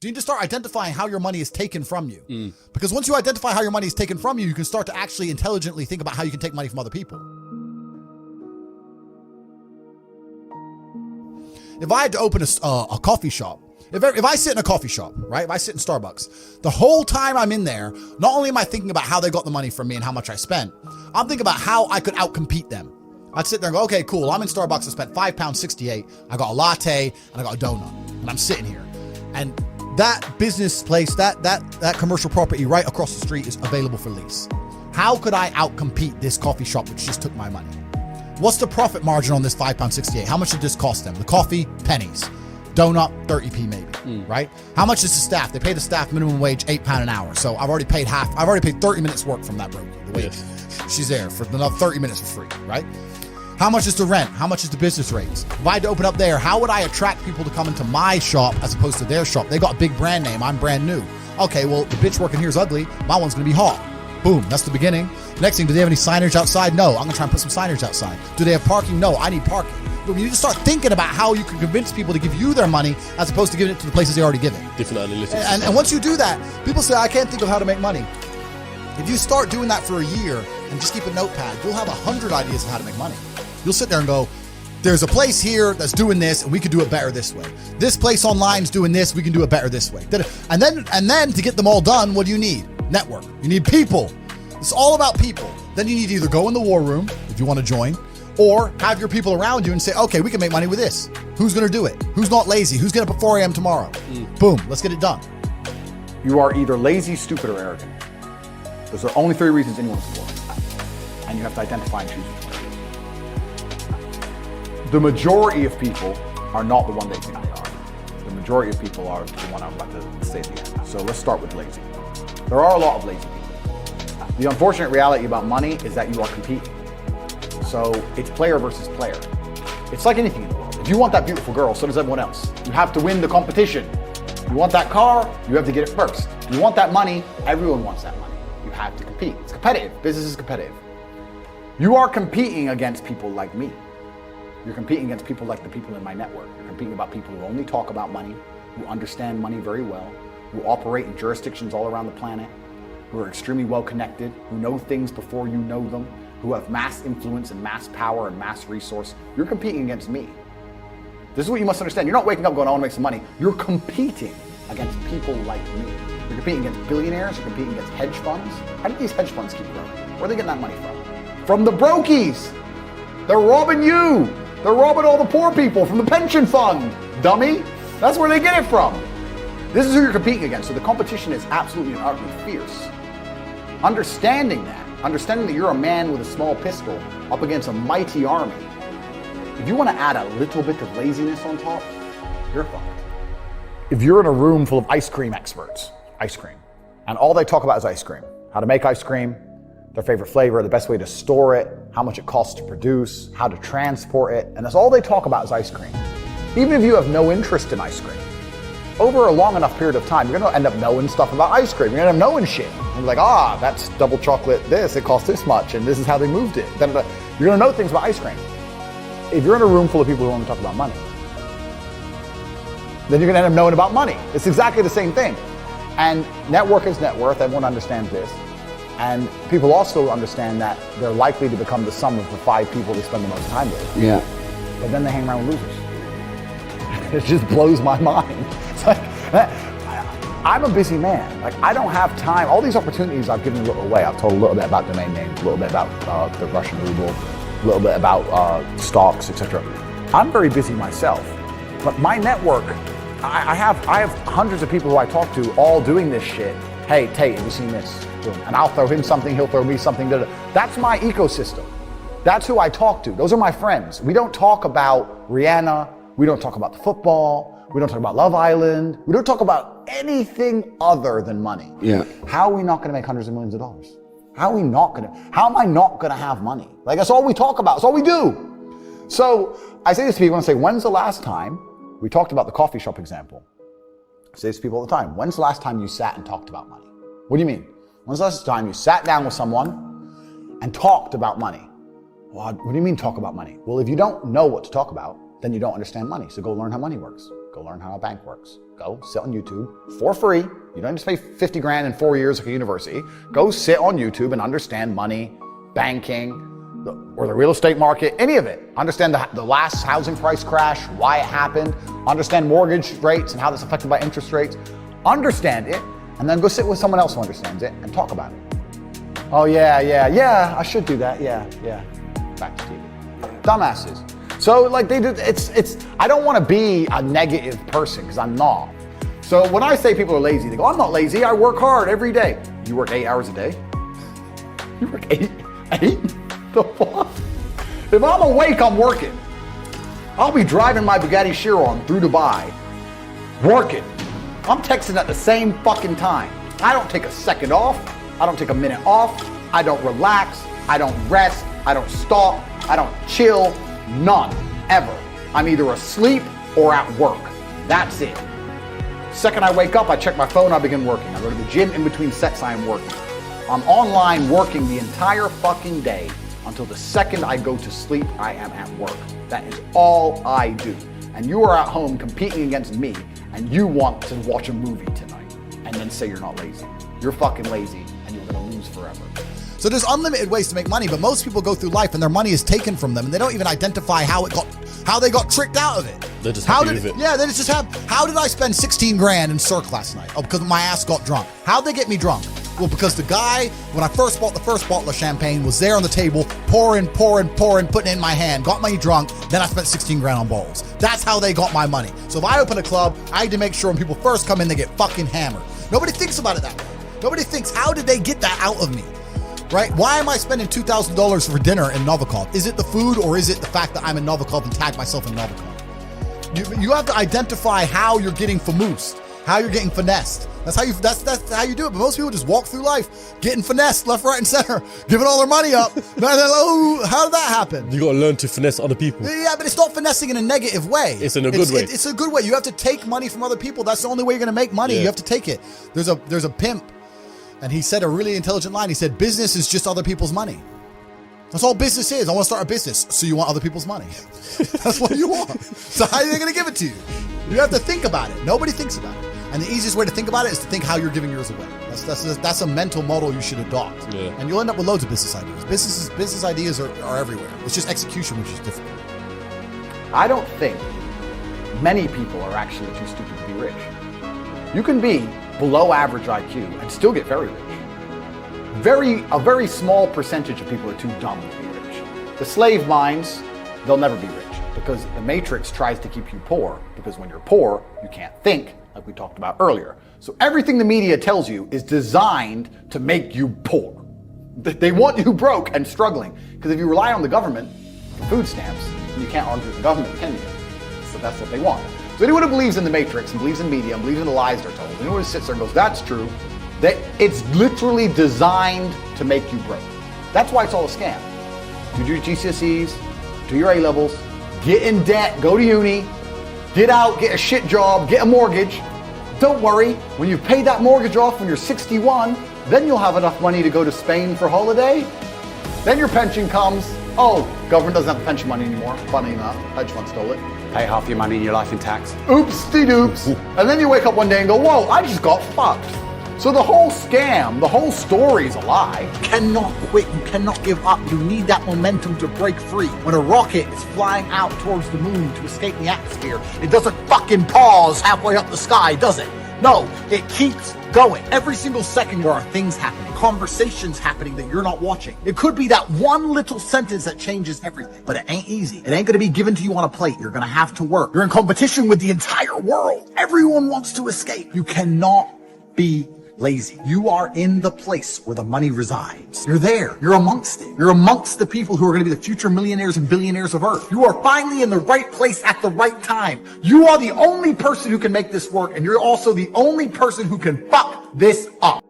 You need to start identifying how your money is taken from you. Because once you identify how your money is taken from you, you can start to actually intelligently think about how you can take money from other people. If I had to open a coffee shop, if I sit in a coffee shop, right? If I sit in Starbucks, the whole time I'm in there, not only am I thinking about how they got the money from me and how much I spent, I'm thinking about how I could outcompete them. I'd sit there and go, okay, cool. I'm in Starbucks. I spent £5.68. I got a latte and I got a donut, and I'm sitting here. And that business place, that commercial property right across the street is available for lease. How could I outcompete this coffee shop which just took my money? What's the profit margin on this £5.68? How much did this cost them? The coffee, pennies. Donut, 30p maybe, right? How much is the staff? They pay the staff minimum wage £8 an hour. So I've already paid 30 minutes work from that broker. The wage. She's there for another 30 minutes for free, right? How much is the rent? How much is the business rates? If I had to open up there, how would I attract people to come into my shop as opposed to their shop? They got a big brand name. I'm brand new. Okay, well, the bitch working here is ugly. My one's going to be hot. Boom, that's the beginning. Next thing, do they have any signage outside? No, I'm going to try and put some signage outside. Do they have parking? No, I need parking. But you need to start thinking about how you can convince people to give you their money as opposed to giving it to the places they already give it. Different analytics. And once you do that, people say, I can't think of how to make money. If you start doing that for a year and just keep a notepad, you'll have 100 ideas of how to make money. You'll sit there and go, there's a place here that's doing this and we could do it better this way. This place online is doing this, we can do it better this way. And then to get them all done, what do you need? Network. You need people. It's all about people. Then you need to either go in the war room if you want to join, or have your people around you and say, okay, we can make money with this. Who's going to do it? Who's not lazy? Who's getting up at 4 a.m. tomorrow? Boom, let's get it done. You are either lazy, stupid, or arrogant. Those are only 3 reasons anyone's poor. And you have to identify and choose which one. The majority of people are not the one they think they are. The majority of people are the one I'm about to say at the end. So let's start with lazy. There are a lot of lazy people. The unfortunate reality about money is that you are competing. So it's player versus player. It's like anything in the world. If you want that beautiful girl, so does everyone else. You have to win the competition. You want that car, you have to get it first. You want that money, everyone wants that money. You have to compete. It's competitive. Business is competitive. You are competing against people like me. You're competing against people like the people in my network. You're competing about people who only talk about money, who understand money very well, who operate in jurisdictions all around the planet, who are extremely well connected, who know things before you know them, who have mass influence and mass power and mass resource. You're competing against me. This is what you must understand. You're not waking up going, I want to make some money. You're competing against people like me. You're competing against billionaires. You're competing against hedge funds. How do these hedge funds keep growing? Where are they getting that money from? From the brokies. They're robbing you. They're robbing all the poor people from the pension fund, dummy. That's where they get it from. This is who you're competing against. So the competition is absolutely and utterly fierce. Understanding that you're a man with a small pistol up against a mighty army. If you want to add a little bit of laziness on top, you're fucked. If you're in a room full of ice cream experts, and all they talk about is ice cream, how to make ice cream, their favorite flavor, the best way to store it, how much it costs to produce, how to transport it, and that's all they talk about is ice cream. Even if you have no interest in ice cream, over a long enough period of time, you're gonna end up knowing stuff about ice cream. You're gonna end up knowing shit. You're like, that's double chocolate this, it costs this much, and this is how they moved it. You're gonna know things about ice cream. If you're in a room full of people who only talk about money, then you're gonna end up knowing about money. It's exactly the same thing. And network is net worth, everyone understands this. And people also understand that they're likely to become the sum of the 5 people they spend the most time with. Yeah. But then they hang around with losers. It just blows my mind. It's like, I'm a busy man. Like, I don't have time. All these opportunities I've given a little away. I've told a little bit about domain names, a little bit about the Russian ruble, a little bit about stocks, etc. I'm very busy myself. But my network, I have hundreds of people who I talk to all doing this shit. Hey, Tate, have you seen this? And I'll throw him something, he'll throw me something. That's my ecosystem. That's who I talk to. Those are my friends. We don't talk about Rihanna. We don't talk about the football. We don't talk about Love Island. We don't talk about anything other than money. Yeah. How are we not going to make hundreds of millions of dollars? How am I not going to have money? Like, that's all we talk about. That's all we do. So I say this to people and say, when's the last time, we talked about the coffee shop example. I say this to people all the time. When's the last time you sat and talked about money? What do you mean? When's the last time you sat down with someone and talked about money? What do you mean talk about money? Well, if you don't know what to talk about, then you don't understand money. So go learn how money works. Go learn how a bank works. Go sit on YouTube for free. You don't have to pay 50 grand in 4 years like a university. Go sit on YouTube and understand money, banking, or the real estate market, any of it. Understand the last housing price crash, why it happened. Understand mortgage rates and how that's affected by interest rates. Understand it, and then go sit with someone else who understands it and talk about it. Oh yeah, I should do that, yeah. Back to TV. Dumbasses. So like they do, it's. I don't want to be a negative person because I'm not. So when I say people are lazy, they go, I'm not lazy, I work hard every day. You work 8 hours a day? You work eight? The fuck? If I'm awake, I'm working. I'll be driving my Bugatti Chiron through Dubai, working. I'm texting at the same fucking time. I don't take a second off. I don't take a minute off. I don't relax. I don't rest. I don't stop. I don't chill. None. Ever. I'm either asleep or at work. That's it. Second I wake up, I check my phone, I begin working. I go to the gym in between sets, I am working. I'm online working the entire fucking day until the second I go to sleep, I am at work. That is all I do. And you are at home competing against me, and you want to watch a movie tonight and then say you're not lazy. You're fucking lazy, and you're gonna lose forever. So there's unlimited ways to make money, but most people go through life and their money is taken from them, and they don't even identify how they got tricked out of it. They're just happy with it. Yeah, they just have. How did I spend 16 grand in Cirque last night? Oh, because my ass got drunk. How'd they get me drunk? Well, because the guy, when I first bought the first bottle of champagne, was there on the table, pouring, putting it in my hand, got me drunk, then I spent 16 grand on bottles. That's how they got my money. So if I open a club, I need to make sure when people first come in, they get fucking hammered. Nobody thinks about it that way. Nobody thinks, how did they get that out of me? Right? Why am I spending $2,000 for dinner in Novikov? Is it the food or is it the fact that I'm in Novikov and tag myself in Novikov? You have to identify how you're getting famoosed, how you're getting finessed. That's how you do it. But most people just walk through life getting finessed left, right, and center, giving all their money up. Oh, how did that happen? You got to learn to finesse other people. Yeah, but it's not finessing in a negative way. It's in a good way. It's a good way. You have to take money from other people. That's the only way you're going to make money. Yeah. You have to take it. There's a pimp, and he said a really intelligent line. He said, business is just other people's money. That's all business is. I want to start a business. So you want other people's money. That's what you want. So how are they going to give it to you? You have to think about it. Nobody thinks about it. And the easiest way to think about it is to think how you're giving yours away. That's a mental model you should adopt. Yeah. And you'll end up with loads of business ideas. Business ideas are everywhere. It's just execution which is difficult. I don't think many people are actually too stupid to be rich. You can be below average IQ and still get very rich. A very small percentage of people are too dumb to be rich. The slave minds, they'll never be rich because the matrix tries to keep you poor, because when you're poor, you can't think, like we talked about earlier. So everything the media tells you is designed to make you poor. They want you broke and struggling, because if you rely on the government for food stamps, you can't argue with the government, can you? So that's what they want. So anyone who believes in the matrix and believes in media and believes in the lies they're told, anyone who sits there and goes, that's true, that it's literally designed to make you broke. That's why it's all a scam. Do your GCSEs, do your A-levels, get in debt, go to uni, get out, get a shit job, get a mortgage. Don't worry, when you've paid that mortgage off when you're 61, then you'll have enough money to go to Spain for holiday. Then your pension comes. Oh, government doesn't have the pension money anymore. Funny enough, hedge fund stole it. Pay half your money in your life in tax. Oopsie-doops. And then you wake up one day and go, whoa, I just got fucked. So the whole scam, the whole story is a lie. You cannot quit, you cannot give up. You need that momentum to break free. When a rocket is flying out towards the moon to escape the atmosphere, it doesn't fucking pause halfway up the sky, does it? No, it keeps going. Every single second there are things happening, conversations happening that you're not watching. It could be that one little sentence that changes everything, but it ain't easy. It ain't gonna be given to you on a plate. You're gonna have to work. You're in competition with the entire world. Everyone wants to escape. You cannot be lazy. You are in the place where the money resides. You're there. You're amongst it. You're amongst the people who are going to be the future millionaires and billionaires of Earth. You are finally in the right place at the right time. You are the only person who can make this work, and you're also the only person who can fuck this up.